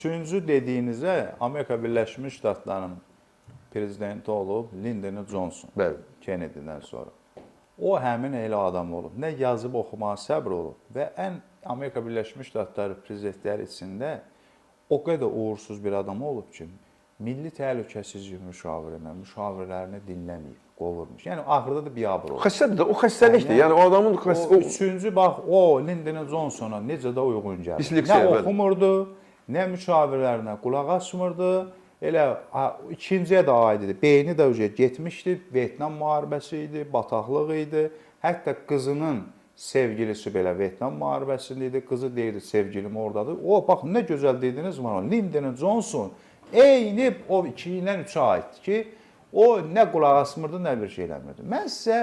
Üçüncü dediyinizə Amerika Birləşmiş Ştatlarının prezidenti olub Lyndon Johnson, Bəli. Kennedy'dən sonra. O həmin elə adam olub. Nə yazıb oxumağa səbr olub və ən Amerika Birləşmiş Ştatları prezidentləri içində o qədər uğursuz bir adam olub ki, Milli Təhlükəsizlik müşavirələrini dinləməyib, qovurmuş. Yəni axırda da biabır olub. Xəstədir də, o xəstəlikdir. Yəni o adamın o üçüncü bax o Lyndon Johnsona necə də uyğun gəlir. Disleksiya, nə oxumurdu, nə müşavirlərinə qulaq asmırdı. Elə ikinciyə də aid idi. Beyni də getmişdi. Vyetnam müharibəsi idi, bataqlıq idi. Hətta qızının sevgilisi belə Vyetnam müharibəsində idi. Qızı deyirdi, sevgilim oradadır. O bax nə gözəl dediniz var. Lyndon Johnson eyni o 2 ildən 3-ə aiddir ki, o nə qulaq asmırdı, nə bir şey eləmirdi. Mən sizə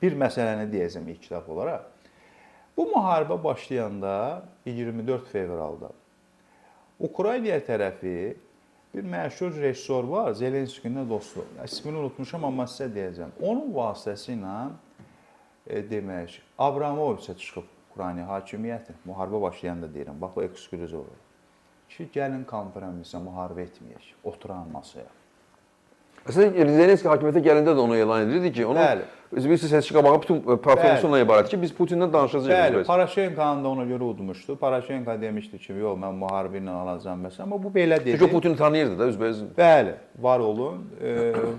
bir məsələni deyəcəm ilk kitab olaraq. Bu müharibə başlayanda 24 fevralda Ukrayna tərəfi bir məşhur rejissor var, Zelenskinin dostu. İsmini unutmuşam, amma sizə deyəcəm. Onun vasitəsilə demək, Abramoviçə çıxıb Ukrayna hakimiyyəti, müharibə başlayanda deyirəm, bax o eksklüziv olur. Ki, gəlin konferansda müharibə etməyək, oturan masaya. Əslində Zelenski hakimiyyətə gələndə də onu elan edirdi ki, onun bilirsiniz, seçki qabağı bütün platformundan ibarət ki, biz Putinlə danışacağıq. Bəli, Paraşenkanın da ona görə udmuşdu. Paraşenka demişdi ki, yox, mən müharibə ilə alacağam məsələn, amma bu belə dedi. Çünki o Putini tanıyırdı da üzbəüz. Bəli, var olun.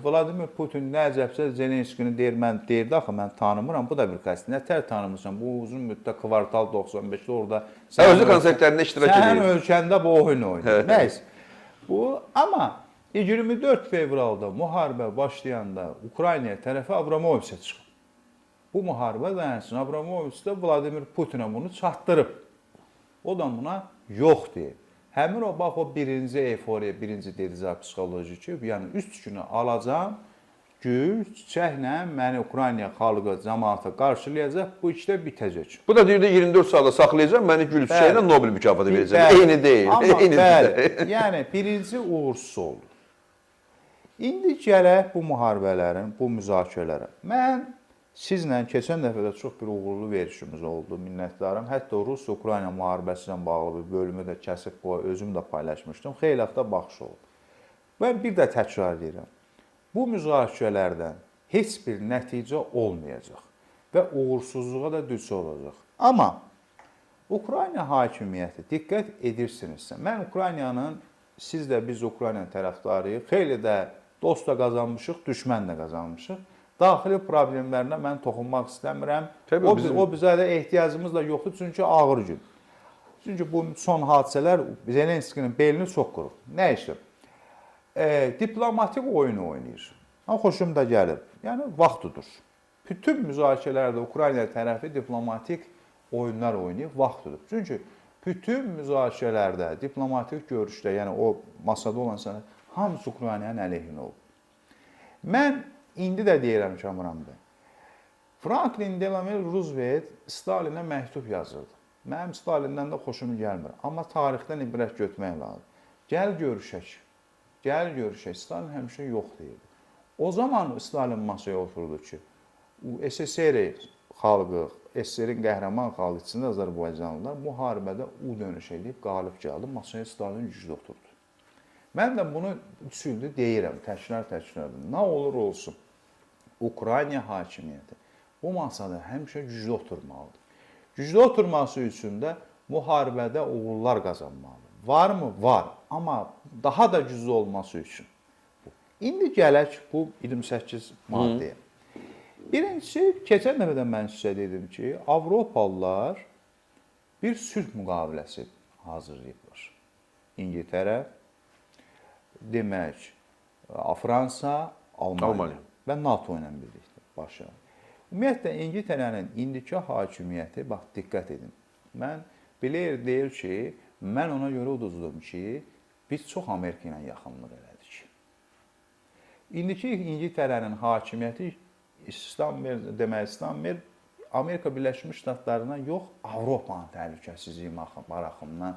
Vladimir Putin nə əcəbsə Zelenskini deyir, mən deyirdi axı, mən tanımıram, bu da bir qəsd. Nətər tanımırsan? Bu uzun müddət kvartal 95-də orada özü konsertlərində iştirak edir. Sənin ölkəndə bu oyun oynayır. Nəysə. Bu, amma 24 fevralda müharibə başlayanda Ukrayna tərəfi Abramoviçə çıxıb. Bu müharibə dayansın. Abramoviç də Vladimir Putinə bunu çatdırıb. O da buna yox deyir. Həmin o, bax o birinci euforiya, birinci dedizə psixoloji ki, yəni 3 günü alacam, gül, çiçəklə məni Ukrayna xalqı, cəmaata qarşılayacaq, bu işdə bitəcək. Bu da deyir 24 saata saxlayacaq, məni gül çiçəklə Nobel mükafatı verəcək. Eyni deyil. Amma bəli, yəni birinci uğursuz oldu. İndi gələk bu müharibələrin, bu müzakirələrə. Mən sizlə keçən dəfə də çox bir uğurlu verişimiz oldu, minnətdarım. Hətta Rus-Ukrayna müharibəsi ilə bağlı bir bölümü də kəsib özüm də paylaşmışdım. Xeyli da baxış oldu. Mən bir də təkrar edirəm. Bu müzakirələrdən heç bir nəticə olmayacaq və uğursuzluğa da düçar olacaq. Amma Ukrayna hakimiyyəti diqqət edirsinizsə, mən Ukraynanın, siz də biz Ukrayna tərəfdarıyıq, xeyli də dost da qazanmışıq, düşmən də qazanmışıq. Daxili problemlərinə mən toxunmaq istəmirəm. O bizə də ehtiyacımız da yoxdur, çünki ağır gün. Çünki bu son hadisələr Zelenskinin belini çox qurur. Nə işdir? Diplomatik oyunu oynayır. Xoşum da gəlir. Yəni, vaxtıdır. Bütün müzakirələrdə Ukrayna tərəfi diplomatik oyunlar oynayıb, vaxtıdır. Çünki bütün müzakirələrdə, diplomatik görüşdə, yəni o masada olan sənə, hamısı Ukraynanın əleyhinə olub. Mən indi də deyirəm Kamran bəy, Franklin Delano Roosevelt Stalinə məktub yazırdı. Mənim Stalindən də xoşum gəlmir. Amma tarixdən ibrət götürmək lazım. Gəl görüşək. Gəl görüşək. Stalin həmişə yox deyirdi. O zaman Stalin masaya oturdu ki, SSR xalqı, SSR-in qəhrəman xalqı içində Azərbaycanlılar müharibədə dönüş edib, qalib gəldi. Masaya Stalin güclü oturdu. Mən də bunu üsüldü deyirəm, təkrar-təkrar. Nə olur olsun, Ukrayna hakimiyyəti bu masada həmişə güclü oturmalıdır. Güclü oturması üçün də müharibədə uğurlar qazanmalıdır. Varmı? Var. Amma daha da güclü olması üçün. İndi gələk bu 28 maddəyə. Birincisi, keçən dəfə də mən sizə dedim ki, Avropalılar bir sülh müqaviləsi hazırlayıblar. İngiltərə, demək, Fransa, Almaniya və NATO ilə birlikdə başlayır. Ümumiyyətlə, İngiltərənin indiki hakimiyyəti, bax, diqqət edin. Mən Blair deyir ki, mən ona görə uduzdum ki, biz çox Amerika ilə yaxınlıq elədik. İndiki İngiltərənin hakimiyyəti İstanbul, Amerika Birləşmiş Ştatlarına yox, Avropanın təhlükəsizliyi baxımından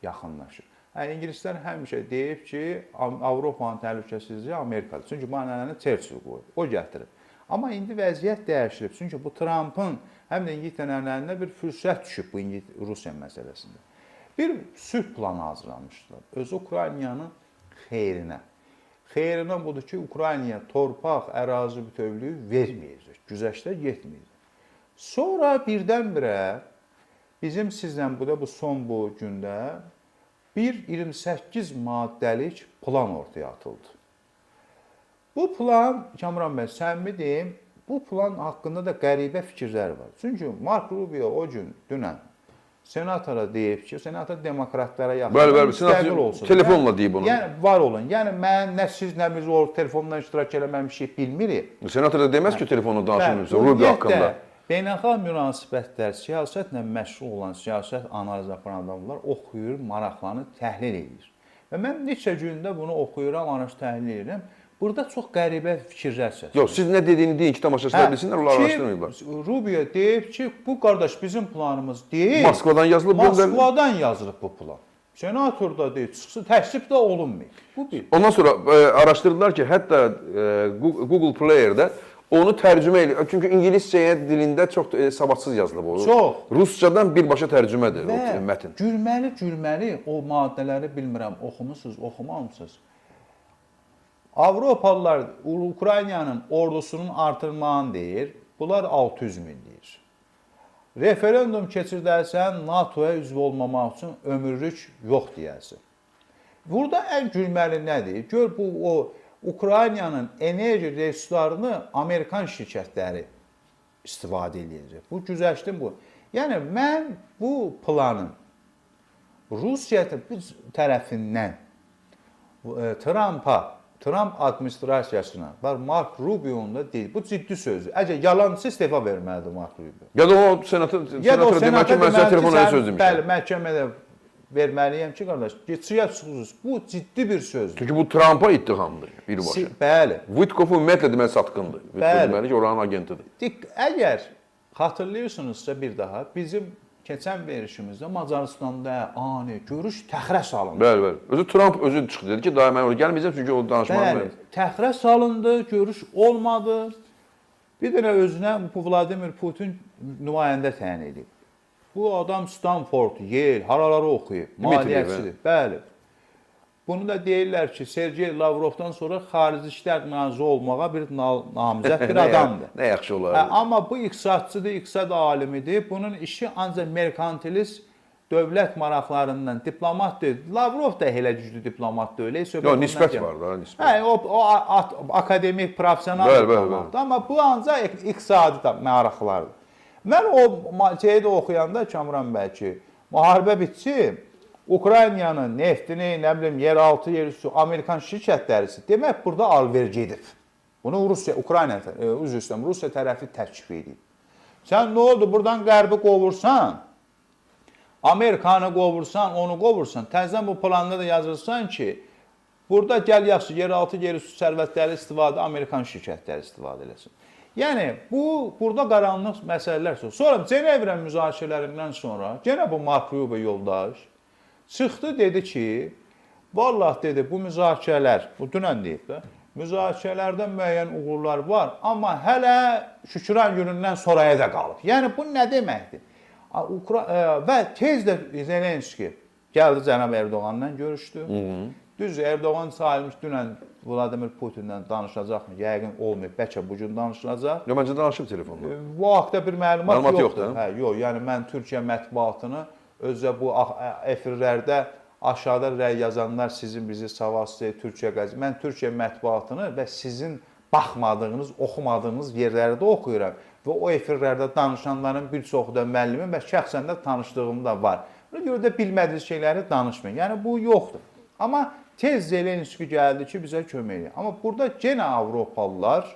yaxınlaşır. İngilislər həmişə deyib ki, Avropanın təhlükəsizliyi Amerikadır. Çünki bu ənənəni Churchill qoyub, o gətirib. Amma indi vəziyyət dəyişilib. Çünki bu Trumpın həm də İngiltərənin əlində bir fürsət düşüb bu Rusiya məsələsində. bir sülh planı hazırlamışdılar. Öz Ukraynanın xeyrinə. Xeyrinə budur ki, Ukraynaya torpaq, ərazi bütövlüyü verməyəcək, güzəştə getməyəcək. Sonra birdən-birə bizim sizlə bu son bu gündə bir 28 maddəlik plan ortaya atıldı. Bu plan, Kamran bəy, səmimi deyim, bu plan haqqında da qəribə fikirlər var. Çünki Mark Rubio o gün, dünən senatora deyib ki, senator demokratlara yaxın. Bəli, senator telefonla deyib onu. Yəni, var olun. Yəni, mən nə siz, nə biz o telefonla iştirak eləməmişik, bilmirik. Senator da deməz ki, telefonla danışmıyorsa, Rubio haqqında. Beynəlxalq münasibətlər, siyasətlə məşğul olan, siyasət analiz aparan adamlar oxuyur, maraqlanır, təhlil edir. Və mən neçə gündə bunu oxuyuram, analiz təhlil edirəm. Burada çox qəribə fikirlər səslənir. Yox, siz nə dediyini deyin ki, tamaşaçılar bilsinlər, onlar araşdırmayıblar. Rubio deyib ki, bu qardaş bizim planımız deyil. Moskvadan yazılıb. Moskvadan yazılıb bu plan. Senator da deyil, çıxsın, təsdiq də olunmayıb. Bu bir. Ondan sonra araşdırdılar ki, hətta Google Player'də onu tərcümə edir. Çünki ingiliscəyə dilində çox savadsız yazılıb o. Çox. Ruscadan birbaşa tərcümədir o mətn. Gülməli o maddələri bilmirəm, oxumusunuz, oxumamısınız. Avropalılar Ukraynanın ordusunun artırmağını deyir. Bunlar 600 min deyir. Referendum keçirdərsən NATOya üzv olmamaq üçün ömürlük yox deyərsin. Burada ən gülməli nədir? Gör bu o Ukraynanın enerji resurslarını Amerikan şirkətləri istifadə edəcək. Bu güzəştin bu. Yəni mən bu planın Rusiya tərəfindən Trump administrasiyasına, Mark Rubio'nun da deyil. Bu ciddi sözdür. Əgər yalançı istefa verməlidir Mark Rubio. Ya da o senator demək ki, mən sənə telefonla söz demişəm. Bəli, məhkəmədə verməliyəm ki, qardaş, geçiyə çıxsınız. Bu ciddi bir sözdür. Çünki bu Trump'a ittihamdır birbaşa. Bəli. Vitkov ümumiyyətlə deməli satqındır. Deməli ki, oranın agentidir. Əgər xatırlayırsınızsa bir daha, bizim keçən verişimizdə Macaristanda ani görüş təxirə salındı. Bəli. Özü Trump özü çıxdı dedi ki, daha mən oraya gəlməyəcəm çünki o danışmağı bəli, təxirə salındı, görüş olmadı. Bir dənə özünə Vladimir Putin nümayəndə təyin edib. Bu adam Stanford, Yale, haraları oxuyub, maliyyəçidir. Bəli. Bunu da deyirlər ki, Sergey Lavrovdan sonra xarici işlər naziri olmağa bir namizəd bir adamdır. Nə yaxşı olar. Amma bu iqtisadçıdır, iqtisad alimidir. Bunun işi ancaq merkantilist dövlət maraqlarından diplomat deyil. Lavrov da elə güclü diplomat deyil. Yox, nisbət var da, nisbət. Hə, o akademik, professional diplomatdır. Amma bu ancaq iqtisadi maraqlardır. Mən o şeyi də oxuyanda Kamran bəy ki, müharibə bitsin, Ukraynanın neftini, nə bilim, yeraltı, yerüstü, Amerikan şirkətlərisi demək burada alverci edib. Bunu Rusiya tərəfi təklif edib. Sən nə oldu? Buradan qərbi qovursan, Amerikanı qovursan, onu qovursan, təzədən bu planda da yazırsan ki, burada gəl yaxşı, yeraltı, yerüstü sərvətləri istifadə, Amerikan şirkətləri istifadə eləsin. Yəni, burada qaranlıq məsələlər sonra. Sonra Cenevra müzakirələrindən sonra, yenə bu Mark Rubio yoldaş çıxdı, dedi ki, vallahi dedi, bu müzakirələr, bu dünən deyib də, müzakirələrdə müəyyən uğurlar var, amma hələ Şükran günündən sonraya da qalıb. Yəni, bu nə deməkdir? Və tez də Zelenski gəldi cənab Erdoğanla görüşdü. Düz Erdoğan sayılmış dünən Vladimir Putinlə danışacaqmı? Yəqin olmayıb, bəlkə bugün danışılacaq. Yox, məncə danışıb telefonla. Bu haqda bir məlumat yoxdur. Hə, yox, yəni mən Türkiyə mətbuatını özə bu efirlərdə aşağıda rəy yazanlar sizin bizi savadsız Türkiyə qəzeti. Mən Türkiyə mətbuatını və sizin baxmadığınız, oxumadığınız yerlərdə oxuyuram. Və o efirlərdə danışanların bir çoxu da müəllimim və şəxsən də tanışdığım da var. Buna görə də bilmədiyiniz şeyləri danışmayın. Yəni bu yoxdur. Amma tez Zelenski gəldi ki, bizə kömək edir. Amma burada yenə Avropalılar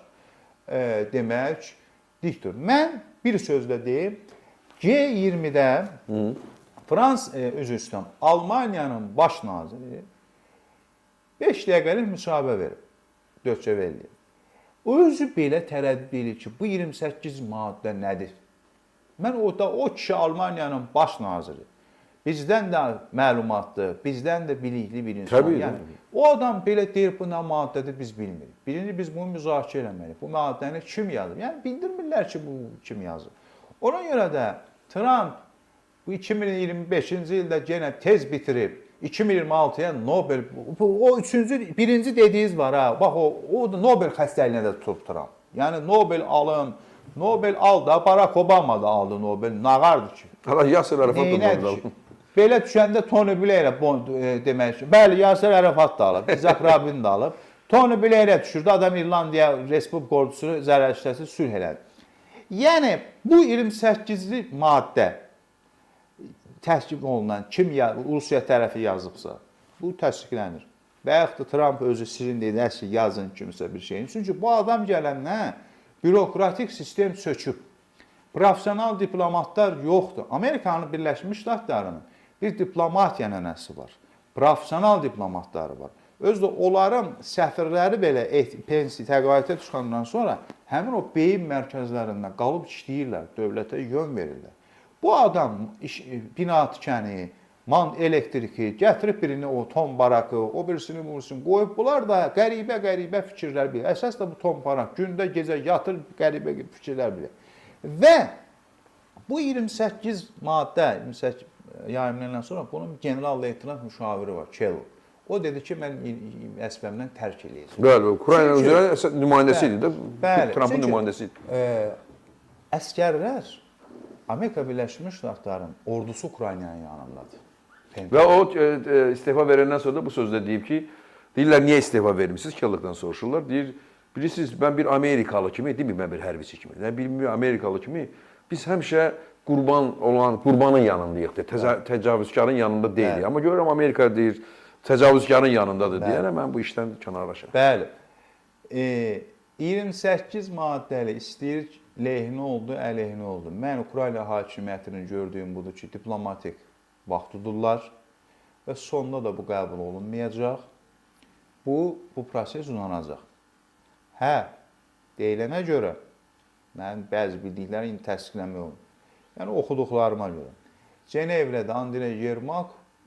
demək dikdir. Mən bir sözlə deyim, G20-də Almaniyanın baş naziri 5 dəqiqəlik müsahibə verib, Döçəvelliyə. O özü belə tərəddüd edir ki, bu 28 maddə nədir? Mən o kişi Almaniyanın baş naziri. Bizdən də məlumatlı, bizdən də bilikli bir insan. Təbii, yəni, o adam belə deyir, bu nə maddədir, biz bilmirik. Birinci, biz bunu müzakirə eləməliyik. Bu maddəni kim yazır? Yəni, bildirmirlər ki, bu kim yazır. Ona görə də Trump Bu 2025-ci ildə yenə tez bitirib 2026-ya Nobel o birinci dediyiniz var ha. Bax o da Nobel xəstəliyinə də tutub Trump. Yəni Nobel alın, Nobel al da, Barack Obama da aldı Nobel. Nağardı ki. Hala Yasir Arafat da Neynədir Nobel ki? aldı. Belə düşəndə Tony Blairə demək ki, bəli, Yasir Arafat da alıb, İzak Rabin də alıb. Tony Blairə düşürdü, adam İrlandiya Respublik ordusunu zərərçəkəsi sülh elədi. Yəni, bu 28-ci maddə təsdiq olunan kim Rusiya tərəfi yazıbsa, bu təsdiqlənir. Və yaxud da Trump özü sizin dediniz ki, yazın kimsə bir şeyin. Çünki bu adam gələndən bürokratik sistem çöküb. Profesional diplomatlar yoxdur. Amerikanın Birləşmiş Ştatlarının bir diplomatiya nənəsi var. Profesional diplomatları var. Özdə onların səfirləri belə pensiya təqaüdə çıxandan sonra həmin o beyin mərkəzlərində qalıb işləyirlər, dövlətə yön verirlər. Bu adam bina tikəni, elektriki gətirib birini o Tom Barakı, o birisini vursun qoyub. Bunlar da qəribə fikirlər bilir. Əsas da bu Tom Barak gündə gecə yatır qəribə fikirlər bilir. Və bu 28 maddə, 28 yayımlanan sonra bunun general leytenant müşaviri var, Kelly. O dedi ki, mən vəzifəmdən tərk eləyəcəm. Bəli, Ukrayna üzrə nümayəndəsi idi də, Trumpın nümayəndəsi idi. Əskərlər Amerika Birləşmiş Ştatlarının ordusu Ukraynanın yanındadır. Və o istefa verəndən sonra da bu sözdə deyib ki, deyirlər, niyə istefa vermişsiniz? Kelly'dən soruşurlar. Deyir, bilirsiniz, mən bir Amerikalı kimi, deməyim mən bir hərbiçi kimi, bir Amerikalı kimi biz həmişə qurbanın yanındayıq, təcavüzkarın yanında deyilik. Amma görürəm Amerika deyir, təcavüzkarın yanındadır deyərək mən bu işdən kənarlaşıram. Bəli. 28 maddəli istəyir, lehinə oldu, əleyhinə oldu. Mən Ukrayna hakimiyyətinin gördüyüm budur ki, diplomatik vaxt tudurlar və sonunda da bu qəbul olunmayacaq. Bu proses uzanacaq. Hə, deyilənə görə, mənim bəzi bildikləri indi təsdiqləmək olunur. Yəni, oxuduqlarıma görə. Cenevlədə Andrey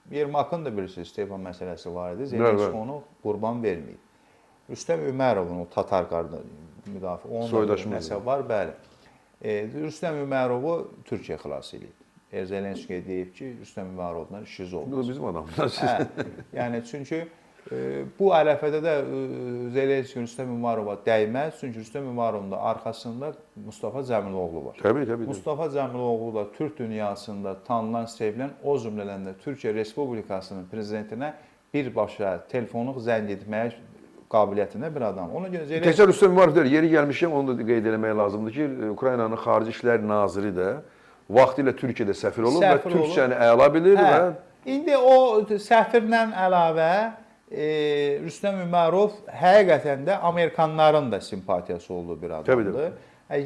Yermakın da bilirsiniz, istefa məsələsi var idi. Zelenski onu qurban verməyib. Rüstəm Ömərovun, o Tatar müdafiə, onun məsələ var, bəli. Rüstəm Ömərovu Türkiyə xilas edib. Zelenskiyə deyib ki, Rüstəm Ömərovdan işiniz olmaz. Bu da bizim adamlar. Yəni, çünki bu ərəfədə də Zelenski Rüstəm Ömərova dəyməz. Çünki Rüstəm Ömərovun da arxasında Mustafa Cəmiloğlu var. Təbii. Mustafa Cəmiloğlu da Türk dünyasında tanınan, sevilən, o cümlələrində Türkiyə Respublikasının prezidentinə birbaşa telefonluq zəng etməyə qabiliyyətində bir adam. Ona görə Zelenski... Təkcə Rüstəm Ömərov deyil, yeri gəlmişkən onu da qeyd eləmək lazımdır ki, Ukraynanın Xarici İşlər Naziri də vaxtilə Türkiyədə səfir olub və türkçəni əla bilir və... İndi o səfirlə əlavə Rüstəm Ömərov həqiqətən də Amerikanların da simpatiyası olduğu bir adamdır.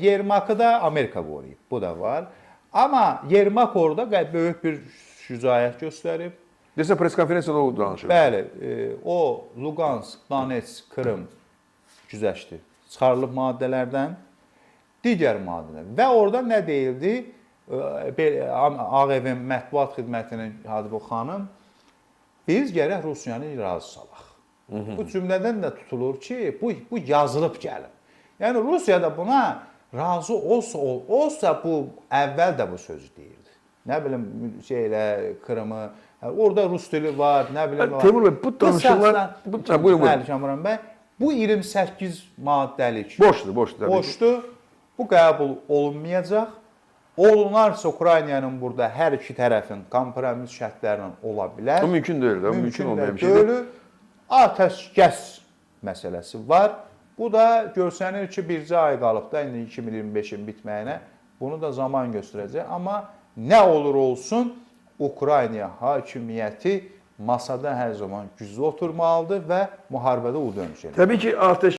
Yermakı da Amerika qoruyub, bu da var. Amma Yermak orada böyük bir şücaət göstərib. Desə, pres konferansiyada o danışır. Bəli, o Lugansk, Donetsk, Krım güzəşdi. Çıxarılıb maddələrdən digər maddələr. Və orada nə deyildi? Ağ Evin mətbuat xidmətinin Hadibə xanım, biz gərək Rusiyanı razı salaq. Bu cümlədən də tutulur ki, bu yazılıb gəlib. Yəni, Rusiya da buna razı olsa bu əvvəl də bu sözü deyirdi. Nə bilim, Krımı, orada Rus dili var, nə bilim var. Teymur bəy, bu danışıqlar... Bəli, Kamran bəy, bu 28 maddəlik boşdur. Bu qəbul olunmayacaq. Olunarsa Ukraynanın burada hər iki tərəfin kompromis şərtlərinin ola bilər. Bu mümkün deyil də, mümkün olmayan bir şeydir. Atəşkəs məsələsi var. Bu da görsənir ki, bircə ay qalıb da, indi 2025-in bitməyinə. Bunu da zaman göstərəcək. Amma nə olur olsun, Ukrayna hakimiyyəti masada hər zaman güclü oturmalıdır və müharibədə o dönüş edir. Təbii ki, atəşkəs